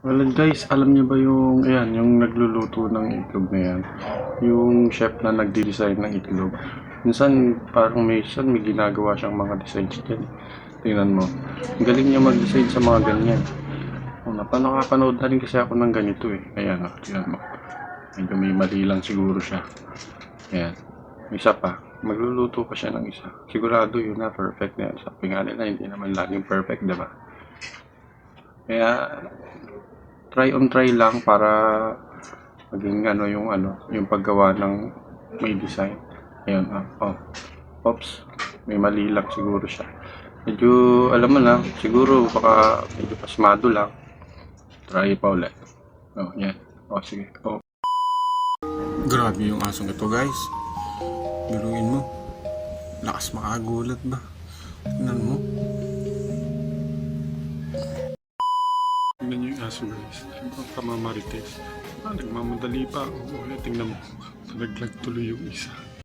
Well guys, alam niyo ba yung ayan, yung nagluluto ng itlog na yan? Yung chef na nagde-design ng itlog. Minsan parang may ginagawa siyang mga designs diyan. Tingnan mo. Ang galing niya mag-design sa mga ganyan. Nakapanood na rin kasi ako ng ganito eh. Ayan, tingnan mo. Medyo may mali lang siguro siya. Ayan. May isa pa. Magluluto pa siya ng isa. Sigurado yun na perfect na yan. Sabi nga nila, hindi naman laging perfect, diba? Kaya try on try lang para maging yung paggawa ng may design. Ayun, oops, may mali lang siguro siya. Medyo, alam mo na, siguro baka medyo pasmado lang. Try pa ulit. Yan. Sige. Grabe yung asong ito, guys. Biruin mo. Lakas makagulat ba? Tingnan mo. Tingnan nyo yung aso, guys. Ang kamamarites. Nagmamadali pa. Tingnan mo. Nalaglag tuloy yung isa.